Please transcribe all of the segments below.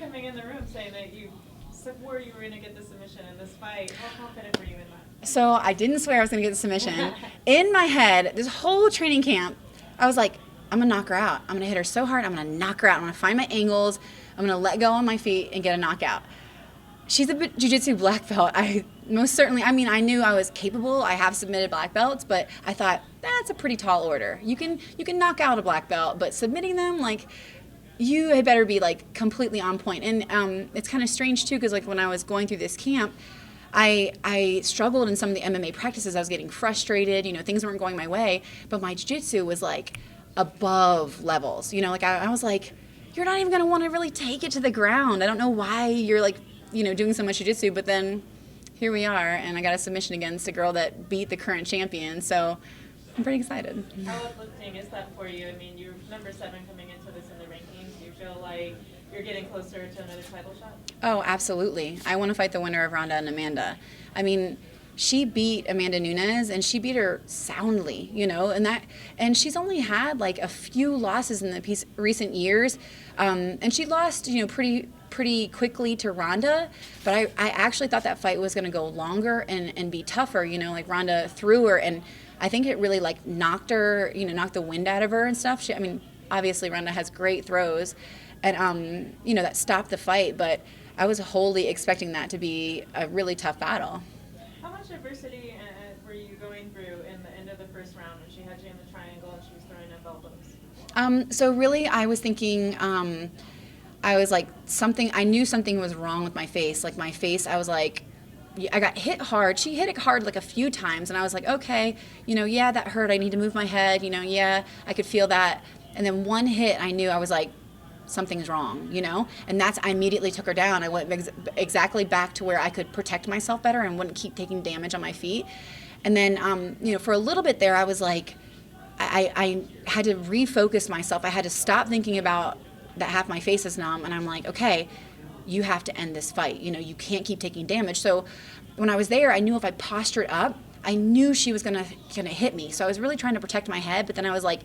coming in the room saying that you swore you were going to get the submission in this fight. How confident were you in that? So I didn't swear I was going to get the submission. In my head, this whole training camp, I was like, I'm going to knock her out. I'm going to hit her so hard. I'm going to knock her out. I'm going to find my angles. I'm going to let go on my feet and get a knockout. She's a jiu-jitsu black belt. I knew I was capable. I have submitted black belts, but I thought that's a pretty tall order. You can knock out a black belt, but submitting them, like, you had better be like completely on point. And it's kind of strange too, because like when I was going through this camp, I struggled in some of the MMA practices. I was getting frustrated, things weren't going my way, but my jiu-jitsu was like above levels. Like I was like, you're not even going to want to really take it to the ground. I don't know why you're like, doing so much jiu-jitsu, but then here we are, and I got a submission against a girl that beat the current champion, so I'm pretty excited. How uplifting is that for you? I mean, you're number 7 coming into this in the rankings. Do you feel like you're getting closer to another title shot? Oh, absolutely. I want to fight the winner of Ronda and Amanda. I mean, she beat Amanda Nunes, and she beat her soundly, and she's only had like a few losses in the recent years, and she lost, pretty quickly to Ronda, but I actually thought that fight was going to go longer and be tougher, like Ronda threw her, and I think it really like knocked her, knocked the wind out of her and stuff. Obviously Ronda has great throws, and that stopped the fight, but I was wholly expecting that to be a really tough battle. How much adversity were you going through in the end of the first round when she had you in the triangle and she was throwing up elbows? So really I was thinking, I was like, I knew something was wrong with my face. Like my face, I was like, I got hit hard. She hit it hard like a few times, and I was like, okay, yeah, that hurt. I need to move my head. Yeah, I could feel that. And then one hit, I knew, I was like, something's wrong, and I immediately took her down. I went exactly back to where I could protect myself better and wouldn't keep taking damage on my feet. And then, for a little bit there, I was like, I had to refocus myself. I had to stop thinking about that half my face is numb, and I'm like, okay, you have to end this fight. You can't keep taking damage. So when I was there, I knew if I postured up, I knew she was gonna hit me. So I was really trying to protect my head, but then I was like,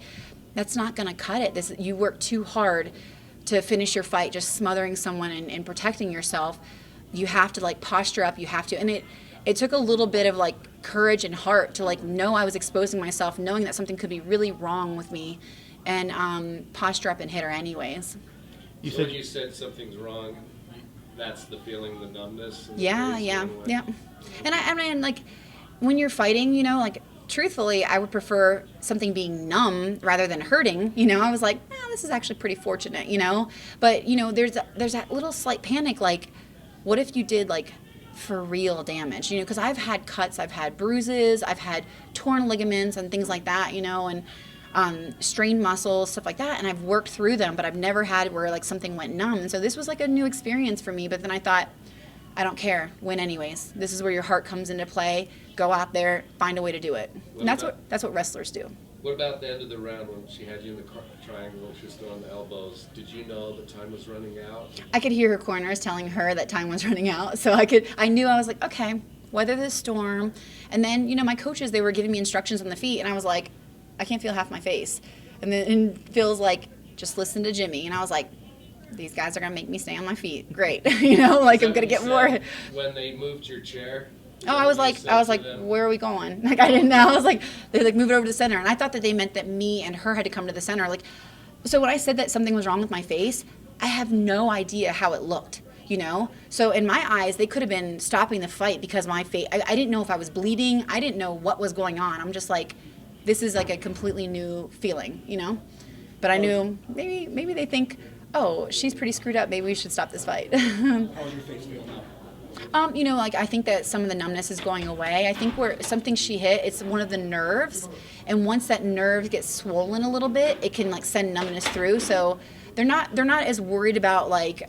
that's not gonna cut it. You work too hard to finish your fight, just smothering someone and protecting yourself. You have to like posture up. You have to, and it took a little bit of like courage and heart to like know I was exposing myself, knowing that something could be really wrong with me, and posture up and hit her anyways. When you said something's wrong, that's the feeling, the numbness? Yeah. And I mean, like, when you're fighting, like, truthfully, I would prefer something being numb rather than hurting. I was like, this is actually pretty fortunate, But, there's that little slight panic, like, what if you did, like, for real damage? Because I've had cuts, I've had bruises, I've had torn ligaments and things like that, and strained muscles, stuff like that, and I've worked through them, but I've never had where like something went numb. And so this was like a new experience for me, but then I thought, I don't care, win anyways. This is where your heart comes into play. Go out there, find a way to do it. And that's what wrestlers do. What about the end of the round when she had you in the triangle, she was throwing the elbows? Did you know the time was running out? I could hear her corners telling her that time was running out, so I knew, I was like, okay, weather this storm. And then, my coaches, they were giving me instructions on the feet, and I was like, I can't feel half my face. And then Phil's like, just listen to Jimmy. And I was like, these guys are going to make me stay on my feet. Great. Like I'm going to get more. When they moved your chair? Oh, I was like, where are we going? Like, I didn't know. I was like, they're like, move it over to the center. And I thought that they meant that me and her had to come to the center. Like, so when I said that something was wrong with my face, I have no idea how it looked. So in my eyes, they could have been stopping the fight because my face, I didn't know if I was bleeding. I didn't know what was going on. I'm just like, this is like a completely new feeling, But I knew maybe they think, oh, she's pretty screwed up. Maybe we should stop this fight. How's your face feel now? Like I think that some of the numbness is going away. I think where something she hit, it's one of the nerves, and once that nerve gets swollen a little bit, it can like send numbness through. So they're not as worried about like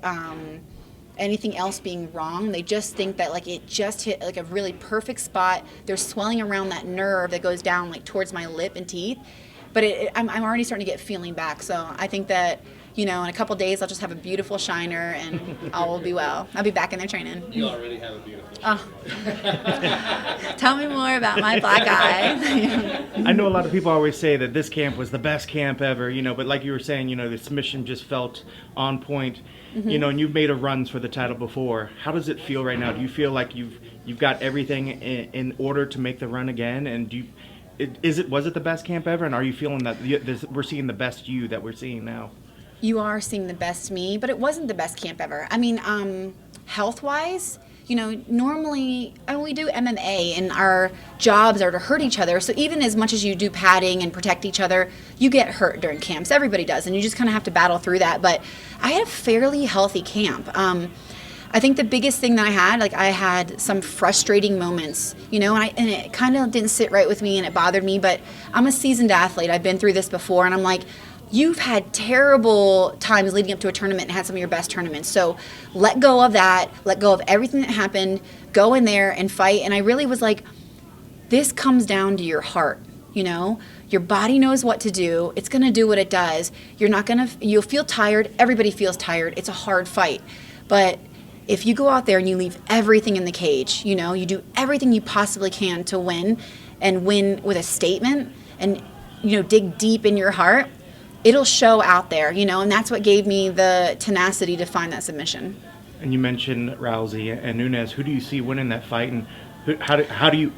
anything else being wrong. They just think that like it just hit like a really perfect spot. There's swelling around that nerve that goes down like towards my lip and teeth, but I'm already starting to get feeling back. So I think that in a couple days I'll just have a beautiful shiner and all will be well. I'll be back in there training. You already have a beautiful Oh. Tell me more about my black eye. I know a lot of people always say that this camp was the best camp ever, but like you were saying, the submission just felt on point, and you've made a runs for the title before. How does it feel right now? Do you feel like you've got everything in order to make the run again? And was it the best camp ever? And are you feeling that we're seeing the best you that we're seeing now? You are seeing the best me, but it wasn't the best camp ever. I mean, health-wise, normally we do MMA and our jobs are to hurt each other. So even as much as you do padding and protect each other, you get hurt during camps. Everybody does, and you just kind of have to battle through that. But I had a fairly healthy camp. I think the biggest thing that I had some frustrating moments, and it kind of didn't sit right with me and it bothered me, but I'm a seasoned athlete. I've been through this before, and I'm like, you've had terrible times leading up to a tournament and had some of your best tournaments. So let go of that. Let go of everything that happened. Go in there and fight. And I really was like, this comes down to your heart. Your body knows what to do. It's going to do what it does. You'll feel tired. Everybody feels tired. It's a hard fight. But if you go out there and you leave everything in the cage, you do everything you possibly can to win and win with a statement and, dig deep in your heart, it'll show out there, and that's what gave me the tenacity to find that submission. And you mentioned Rousey and Nunes. Who do you see winning that fight, and how do you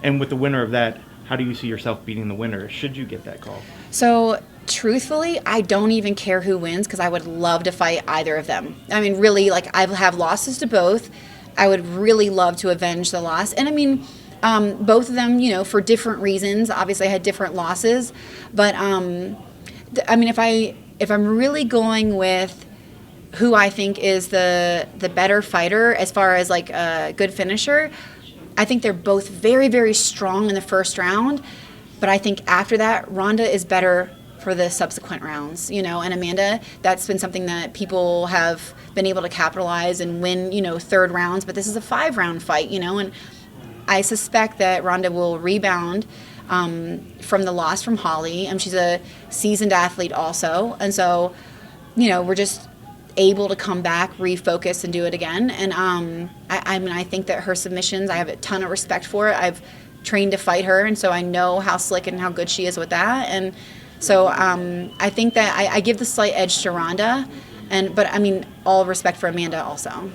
and with the winner of that, how do you see yourself beating the winner? Should you get that call? So truthfully, I don't even care who wins because I would love to fight either of them. I mean, really, I have losses to both. I would really love to avenge the loss, and I mean. Both of them, for different reasons. Obviously, I had different losses, but I mean, if I'm really going with who I think is the better fighter as far as a good finisher, I think they're both very, very strong in the first round. But I think after that, Ronda is better for the subsequent rounds, and Amanda, that's been something that people have been able to capitalize and win, third rounds. But this is a 5-round fight, and I suspect that Ronda will rebound from the loss from Holly. She's a seasoned athlete also. And so, we're just able to come back, refocus, and do it again. And I think that her submissions, I have a ton of respect for it. I've trained to fight her, and so I know how slick and how good she is with that. And so I think that I give the slight edge to Ronda, but I mean, all respect for Amanda also.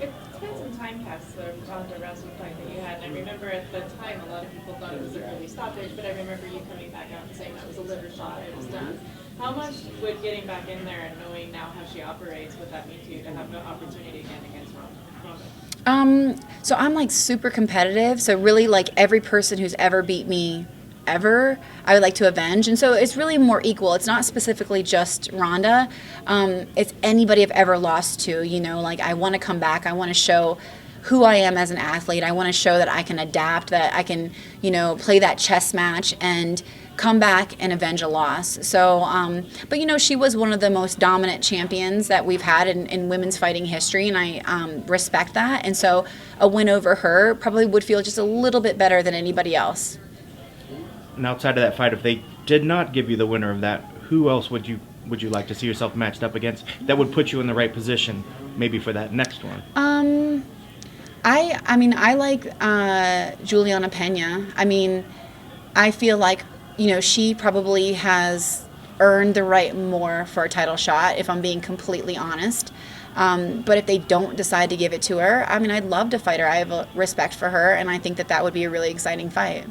It's been some time past the Ronda Rousey fight that you had, and I remember at the time a lot of people thought it was an early stoppage, but I remember you coming back out and saying that was a liver shot, it was done. How much would getting back in there and knowing now how she operates, would that mean to you to have the opportunity again against Ronda? So I'm super competitive, so really every person who's ever beat me ever, I would like to avenge. And so it's really more equal. It's not specifically just Ronda. It's anybody I've ever lost to, I want to come back. I want to show who I am as an athlete. I want to show that I can adapt, that I can, play that chess match and come back and avenge a loss. So, but she was one of the most dominant champions that we've had in women's fighting history, and I respect that. And so a win over her probably would feel just a little bit better than anybody else. And outside of that fight, if they did not give you the winner of that, who else would you like to see yourself matched up against that would put you in the right position maybe for that next one? I like Juliana Pena. I mean, I feel like, she probably has earned the right more for a title shot, if I'm being completely honest. But if they don't decide to give it to her, I mean, I'd love to fight her. I have a respect for her, and I think that would be a really exciting fight.